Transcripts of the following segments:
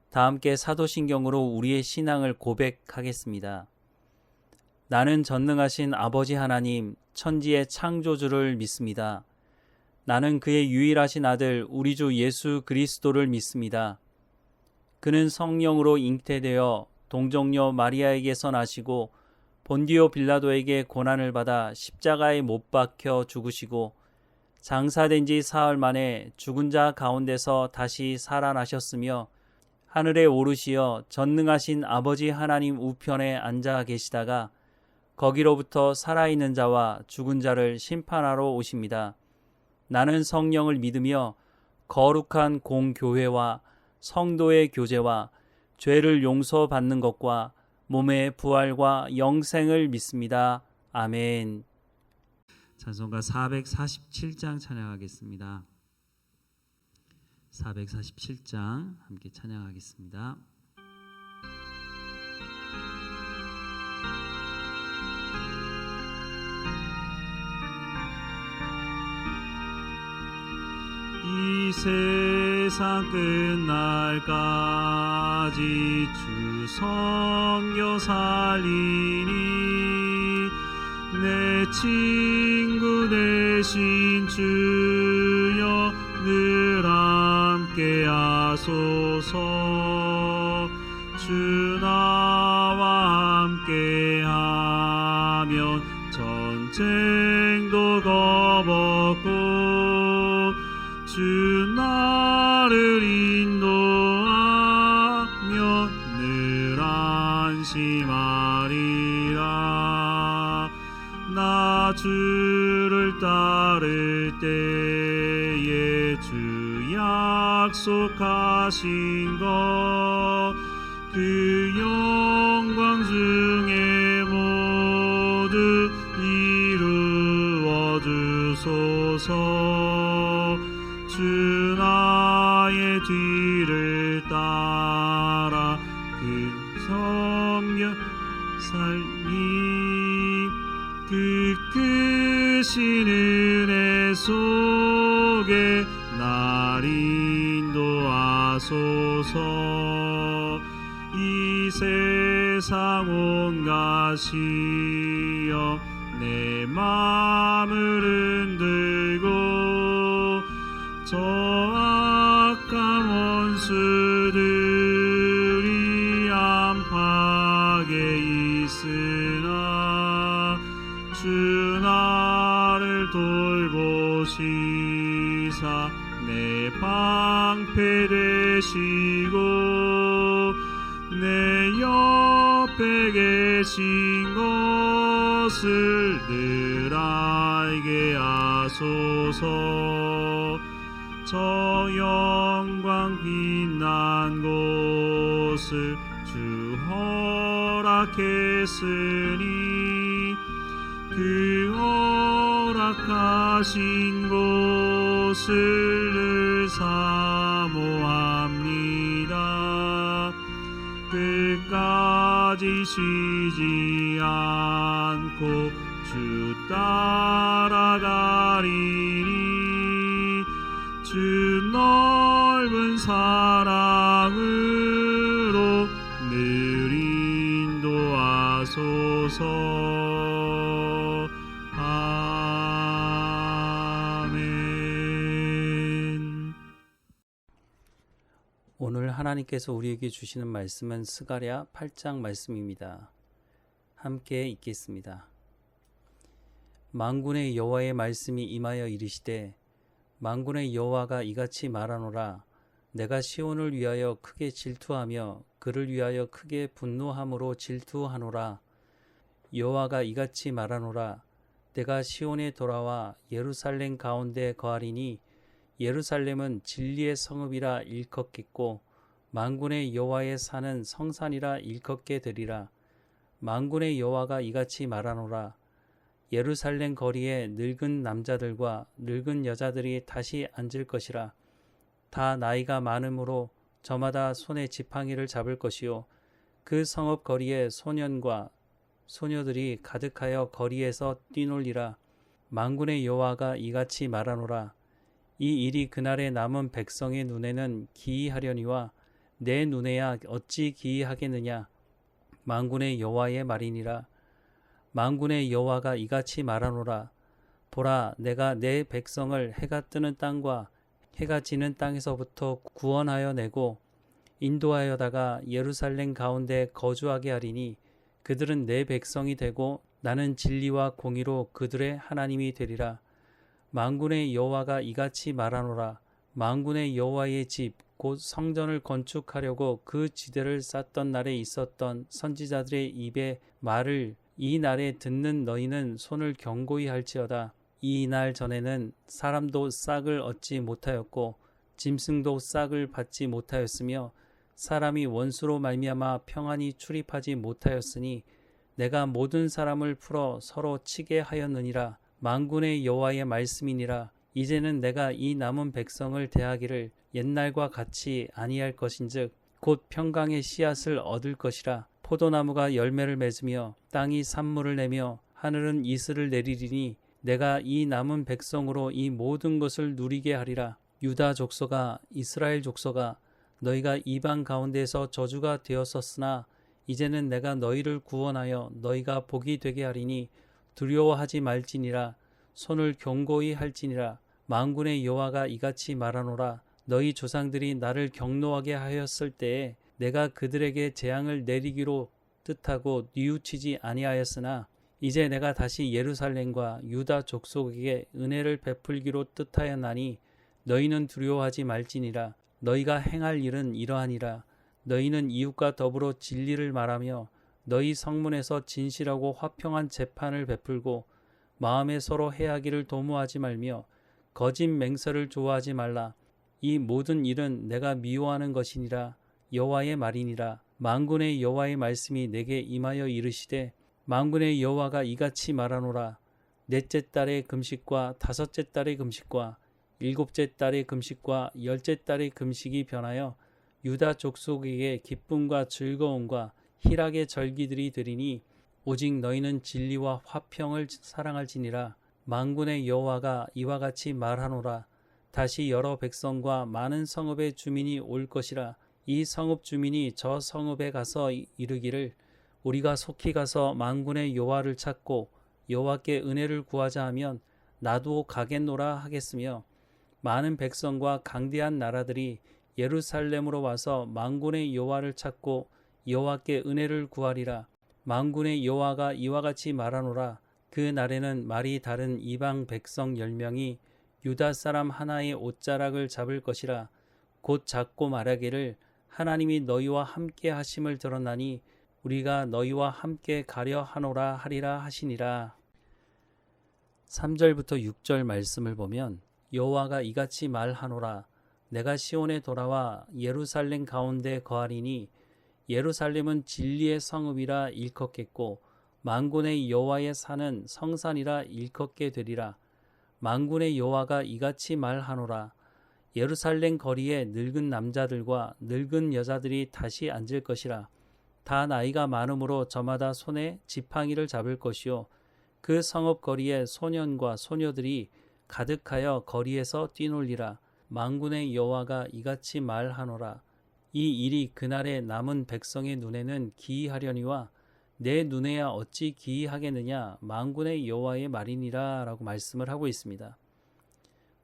다 함께 사도신경으로 우리의 신앙을 고백하겠습니다. 나는 전능하신 아버지 하나님, 천지의 창조주를 믿습니다. 나는 그의 유일하신 아들 우리 주 예수 그리스도를 믿습니다. 그는 성령으로 잉태되어 동정녀 마리아에게서 나시고 본디오 빌라도에게 고난을 받아 십자가에 못 박혀 죽으시고 장사된 지 사흘 만에 죽은 자 가운데서 다시 살아나셨으며 하늘에 오르시어 전능하신 아버지 하나님 우편에 앉아 계시다가 거기로부터 살아있는 자와 죽은 자를 심판하러 오십니다. 나는 성령을 믿으며 거룩한 공교회와 성도의 교제와 죄를 용서받는 것과 몸의 부활과 영생을 믿습니다. 아멘. 찬송가 447장 찬양하겠습니다. 447장 함께 찬양하겠습니다. 이 세상 끝날까지 주 섬겨 살리니 내 친구 되신 주여 늘 함께 하소서. 주 나와 함께 하면 전쟁도 겁없고 주 나를 인도하며 늘 안심하리라. 나 주를 따를 때에 주 약속하신 것 그 영광 중에 모두 이루어 주소서. 주 나의 뒤를 따라 그 섬겨 살리 그 크신 은혜 속에 날 인도하소서. 이 세상 온갖 시험 내 마음을 흔들고 저 악한 원수들이 안팎에 있으나 주 나를 돌보시사 내 방패 되시고 내 옆에 계신 것을 늘 알게 하소서. 저 영광 빛난 곳을 주 허락했으니 그 허락하신 곳을 늘 사모합니다. 끝까지 쉬지 않고 주 따라가리니 주 넓은 사랑으로 늘 인도하소서. 아멘. 오늘 하나님께서 우리에게 주시는 말씀은 스가랴 8장 말씀입니다. 함께 읽겠습니다. 만군의 여호와의 말씀이 임하여 이르시되 만군의 여호와가 이같이 말하노라. 내가 시온을 위하여 크게 질투하며 그를 위하여 크게 분노함으로 질투하노라. 여호와가 이같이 말하노라. 내가 시온에 돌아와 예루살렘 가운데 거하리니 예루살렘은 진리의 성읍이라 일컫겠고 만군의 여호와의 산은 성산이라 일컫게 되리라. 만군의 여호와가 이같이 말하노라. 예루살렘 거리에 늙은 남자들과 늙은 여자들이 다시 앉을 것이라. 다 나이가 많으므로 저마다 손에 지팡이를 잡을 것이요 그 성읍 거리에 소년과 소녀들이 가득하여 거리에서 뛰놀리라. 만군의 여호와가 이같이 말하노라. 이 일이 그날에 남은 백성의 눈에는 기이하려니와 내 눈에야 어찌 기이하겠느냐. 만군의 여호와의 말이니라. 만군의 여호와가 이같이 말하노라. 보라, 내가 내 백성을 해가 뜨는 땅과 해가 지는 땅에서부터 구원하여 내고 인도하여다가 예루살렘 가운데 거주하게 하리니 그들은 내 백성이 되고 나는 진리와 공의로 그들의 하나님이 되리라. 만군의 여호와가 이같이 말하노라. 만군의 여호와의 집 곧 성전을 건축하려고 그 지대를 쌓던 날에 있었던 선지자들의 입의 말을 이 날에 듣는 너희는 손을 견고히 할지어다. 이 날 전에는 사람도 싹을 얻지 못하였고 짐승도 싹을 받지 못하였으며 사람이 원수로 말미암아 평안히 출입하지 못하였으니 내가 모든 사람을 풀어 서로 치게 하였느니라. 만군의 여호와의 말씀이니라. 이제는 내가 이 남은 백성을 대하기를 옛날과 같이 아니할 것인즉 곧 평강의 씨앗을 얻을 것이라. 포도나무가 열매를 맺으며 땅이 산물을 내며 하늘은 이슬을 내리리니 내가 이 남은 백성으로 이 모든 것을 누리게 하리라. 유다 족속아, 이스라엘 족속아, 너희가 이방 가운데서 저주가 되었었으나 이제는 내가 너희를 구원하여 너희가 복이 되게 하리니 두려워하지 말지니라. 손을 견고히 할지니라. 만군의 여호와가 이같이 말하노라. 너희 조상들이 나를 경노하게 하였을 때에 내가 그들에게 재앙을 내리기로 뜻하고 뉘우치지 아니하였으나 이제 내가 다시 예루살렘과 유다 족속에게 은혜를 베풀기로 뜻하였나니 너희는 두려워하지 말지니라. 너희가 행할 일은 이러하니라. 너희는 이웃과 더불어 진리를 말하며 너희 성문에서 진실하고 화평한 재판을 베풀고 마음에 서로 해하기를 도모하지 말며 거짓 맹세를 좋아하지 말라. 이 모든 일은 내가 미워하는 것이니라. 여호와의 말이니라. 만군의 여호와의 말씀이 내게 임하여 이르시되 만군의 여호와가 이같이 말하노라. 넷째 달의 금식과 다섯째 달의 금식과 일곱째 달의 금식과 열째 달의 금식이 변하여 유다 족속에게 기쁨과 즐거움과 희락의 절기들이 되리니 오직 너희는 진리와 화평을 사랑할지니라. 만군의 여호와가 이와 같이 말하노라. 다시 여러 백성과 많은 성읍의 주민이 올 것이라. 이 성읍 주민이 저 성읍에 가서 이르기를 우리가 속히 가서 만군의 여호와를 찾고 여호와께 은혜를 구하자 하면 나도 가겠노라 하겠으며 많은 백성과 강대한 나라들이 예루살렘으로 와서 만군의 여호와를 찾고 여호와께 은혜를 구하리라. 만군의 여호와가 이와 같이 말하노라. 그 날에는 말이 다른 이방 백성 10명이 유다 사람 하나의 옷자락을 잡을 것이라. 곧 잡고 말하기를 하나님이 너희와 함께 하심을 들었나니 우리가 너희와 함께 가려 하노라 하리라 하시니라. 3절부터 6절 말씀을 보면 여호와가 이같이 말하노라. 내가 시온에 돌아와 예루살렘 가운데 거하리니 예루살렘은 진리의 성읍이라 일컫겠고 만군의 여호와의 산은 성산이라 일컫게 되리라. 만군의 여호와가 이같이 말하노라. 예루살렘 거리에 늙은 남자들과 늙은 여자들이 다시 앉을 것이라. 다 나이가 많으므로 저마다 손에 지팡이를 잡을 것이요 그 성읍 거리에 소년과 소녀들이 가득하여 거리에서 뛰놀리라. 만군의 여호와가 이같이 말하노라. 이 일이 그날에 남은 백성의 눈에는 기이하려니와 내 눈에야 어찌 기이하겠느냐. 만군의 여호와의 말이니라 라고 말씀을 하고 있습니다.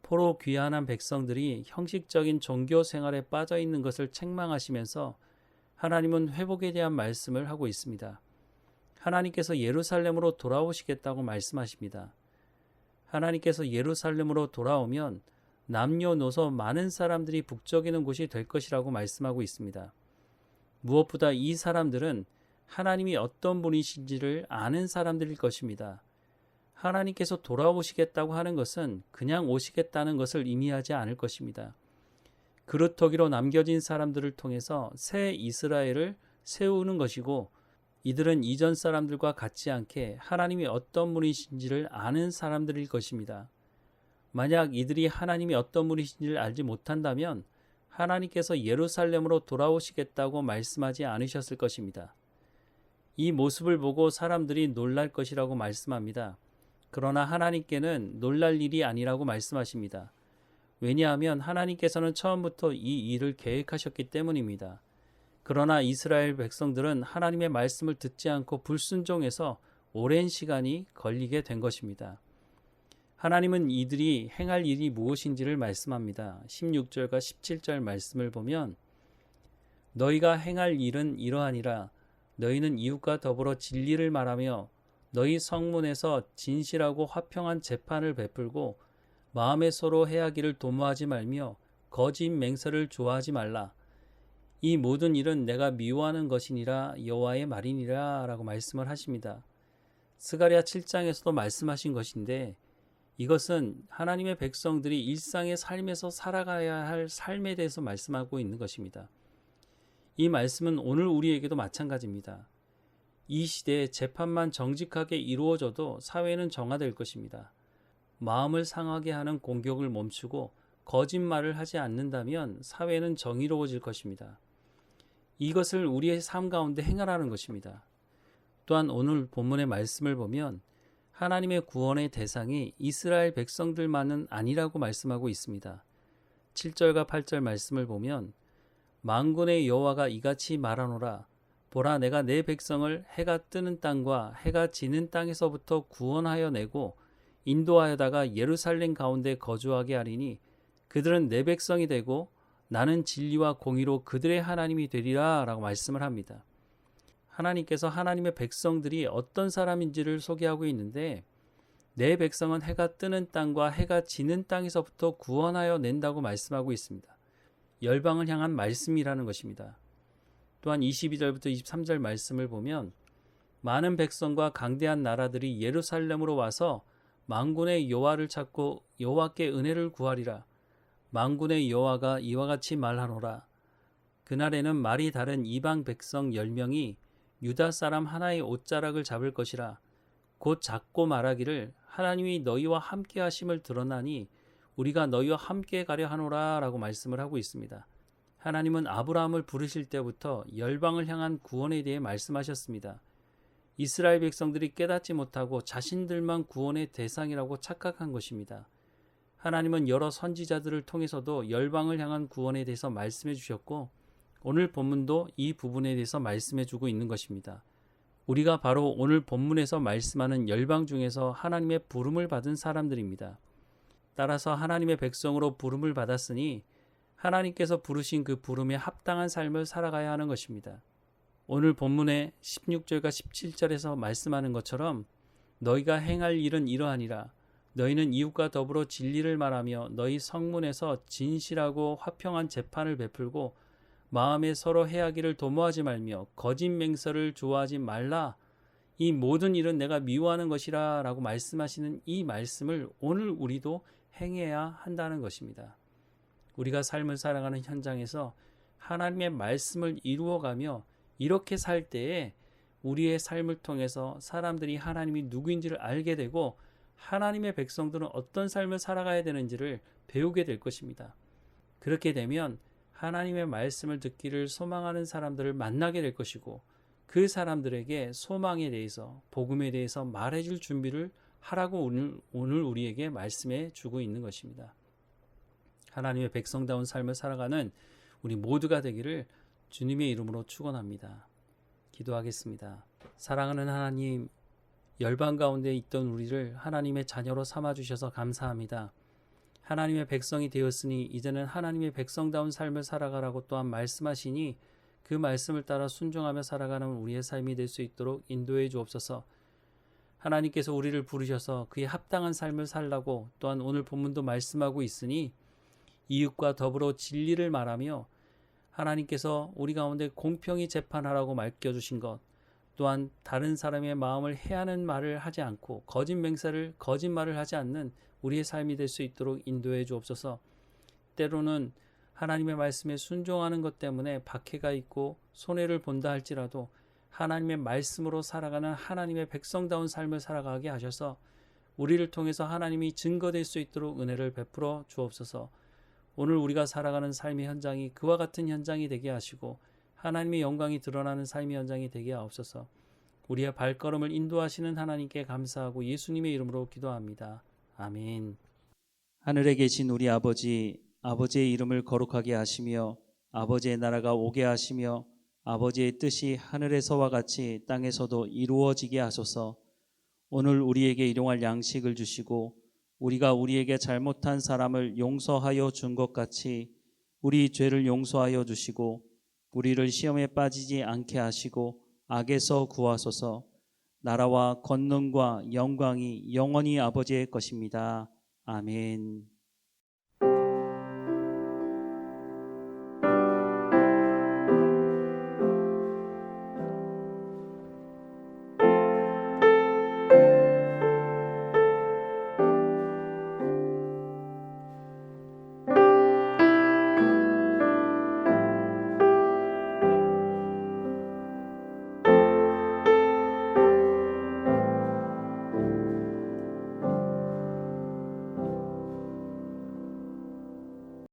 포로 귀환한 백성들이 형식적인 종교 생활에 빠져 있는 것을 책망하시면서 하나님은 회복에 대한 말씀을 하고 있습니다. 하나님께서 예루살렘으로 돌아오시겠다고 말씀하십니다. 하나님께서 예루살렘으로 돌아오면 남녀노소 많은 사람들이 북적이는 곳이 될 것이라고 말씀하고 있습니다. 무엇보다 이 사람들은 하나님이 어떤 분이신지를 아는 사람들일 것입니다. 하나님께서 돌아오시겠다고 하는 것은 그냥 오시겠다는 것을 의미하지 않을 것입니다. 그루터기로 남겨진 사람들을 통해서 새 이스라엘을 세우는 것이고 이들은 이전 사람들과 같지 않게 하나님이 어떤 분이신지를 아는 사람들일 것입니다. 만약 이들이 하나님이 어떤 분이신지를 알지 못한다면 하나님께서 예루살렘으로 돌아오시겠다고 말씀하지 않으셨을 것입니다. 이 모습을 보고 사람들이 놀랄 것이라고 말씀합니다. 그러나 하나님께는 놀랄 일이 아니라고 말씀하십니다. 왜냐하면 하나님께서는 처음부터 이 일을 계획하셨기 때문입니다. 그러나 이스라엘 백성들은 하나님의 말씀을 듣지 않고 불순종해서 오랜 시간이 걸리게 된 것입니다. 하나님은 이들이 행할 일이 무엇인지를 말씀합니다. 16절과 17절 말씀을 보면 너희가 행할 일은 이러하니라. 너희는 이웃과 더불어 진리를 말하며 너희 성문에서 진실하고 화평한 재판을 베풀고 마음에 서로 해하기를 도모하지 말며 거짓 맹세를 좋아하지 말라. 이 모든 일은 내가 미워하는 것이니라 여호와의 말이니라 라고 말씀을 하십니다. 스가랴 7장에서도 말씀하신 것인데 이것은 하나님의 백성들이 일상의 삶에서 살아가야 할 삶에 대해서 말씀하고 있는 것입니다. 이 말씀은 오늘 우리에게도 마찬가지입니다. 이 시대에 재판만 정직하게 이루어져도 사회는 정화될 것입니다. 마음을 상하게 하는 공격을 멈추고 거짓말을 하지 않는다면 사회는 정의로워질 것입니다. 이것을 우리의 삶 가운데 행하라는 것입니다. 또한 오늘 본문의 말씀을 보면 하나님의 구원의 대상이 이스라엘 백성들만은 아니라고 말씀하고 있습니다. 7절과 8절 말씀을 보면 만군의 여호와가 이같이 말하노라. 보라, 내가 내 백성을 해가 뜨는 땅과 해가 지는 땅에서부터 구원하여 내고 인도하여다가 예루살렘 가운데 거주하게 하리니 그들은 내 백성이 되고 나는 진리와 공의로 그들의 하나님이 되리라 라고 말씀을 합니다. 하나님께서 하나님의 백성들이 어떤 사람인지를 소개하고 있는데 내 백성은 해가 뜨는 땅과 해가 지는 땅에서부터 구원하여 낸다고 말씀하고 있습니다. 열방을 향한 말씀이라는 것입니다. 또한 22절부터 23절 말씀을 보면 많은 백성과 강대한 나라들이 예루살렘으로 와서 만군의 여호와를 찾고 여호와께 은혜를 구하리라. 만군의 여호와가 이와 같이 말하노라. 그날에는 말이 다른 이방 백성 10명이 유다 사람 하나의 옷자락을 잡을 것이라. 곧 잡고 말하기를 하나님이 너희와 함께 하심을 드러나니 우리가 너희와 함께 가려 하노라 라고 말씀을 하고 있습니다. 하나님은 아브라함을 부르실 때부터 열방을 향한 구원에 대해 말씀하셨습니다. 이스라엘 백성들이 깨닫지 못하고 자신들만 구원의 대상이라고 착각한 것입니다. 하나님은 여러 선지자들을 통해서도 열방을 향한 구원에 대해서 말씀해 주셨고 오늘 본문도 이 부분에 대해서 말씀해 주고 있는 것입니다. 우리가 바로 오늘 본문에서 말씀하는 열방 중에서 하나님의 부름을 받은 사람들입니다. 따라서 하나님의 백성으로 부름을 받았으니 하나님께서 부르신 그 부름에 합당한 삶을 살아가야 하는 것입니다. 오늘 본문의 16절과 17절에서 말씀하는 것처럼 너희가 행할 일은 이러하니라. 너희는 이웃과 더불어 진리를 말하며 너희 성문에서 진실하고 화평한 재판을 베풀고 마음에 서로 해하기를 도모하지 말며 거짓 맹세를 좋아하지 말라. 이 모든 일은 내가 미워하는 것이라 라고 말씀하시는 이 말씀을 오늘 우리도 행해야 한다는 것입니다. 우리가 삶을 살아가는 현장에서 하나님의 말씀을 이루어가며 이렇게 살 때에 우리의 삶을 통해서 사람들이 하나님이 누구인지를 알게 되고 하나님의 백성들은 어떤 삶을 살아가야 되는지를 배우게 될 것입니다. 그렇게 되면 하나님의 말씀을 듣기를 소망하는 사람들을 만나게 될 것이고 그 사람들에게 소망에 대해서 복음에 대해서 말해줄 준비를 하라고 오늘 우리에게 말씀해 주고 있는 것입니다. 하나님의 백성다운 삶을 살아가는 우리 모두가 되기를 주님의 이름으로 축원합니다. 기도하겠습니다. 사랑하는 하나님, 열방 가운데 있던 우리를 하나님의 자녀로 삼아주셔서 감사합니다. 하나님의 백성이 되었으니 이제는 하나님의 백성다운 삶을 살아가라고 또한 말씀하시니 그 말씀을 따라 순종하며 살아가는 우리의 삶이 될 수 있도록 인도해 주옵소서. 하나님께서 우리를 부르셔서 그에 합당한 삶을 살라고 또한 오늘 본문도 말씀하고 있으니 이웃과 더불어 진리를 말하며 하나님께서 우리 가운데 공평히 재판하라고 맡겨주신 것, 또한 다른 사람의 마음을 해하는 말을 하지 않고 거짓말을 하지 않는 우리의 삶이 될 수 있도록 인도해 주옵소서. 때로는 하나님의 말씀에 순종하는 것 때문에 박해가 있고 손해를 본다 할지라도 하나님의 말씀으로 살아가는 하나님의 백성다운 삶을 살아가게 하셔서 우리를 통해서 하나님이 증거될 수 있도록 은혜를 베풀어 주옵소서. 오늘 우리가 살아가는 삶의 현장이 그와 같은 현장이 되게 하시고 하나님의 영광이 드러나는 삶의 현장이 되게 하옵소서. 우리의 발걸음을 인도하시는 하나님께 감사하고 예수님의 이름으로 기도합니다. 아멘. 하늘에 계신 우리 아버지, 아버지의 이름을 거룩하게 하시며 아버지의 나라가 오게 하시며 아버지의 뜻이 하늘에서와 같이 땅에서도 이루어지게 하소서. 오늘 우리에게 일용할 양식을 주시고 우리가 우리에게 잘못한 사람을 용서하여 준 것 같이 우리 죄를 용서하여 주시고 우리를 시험에 빠지지 않게 하시고 악에서 구하소서. 나라와 권능과 영광이 영원히 아버지의 것입니다. 아멘.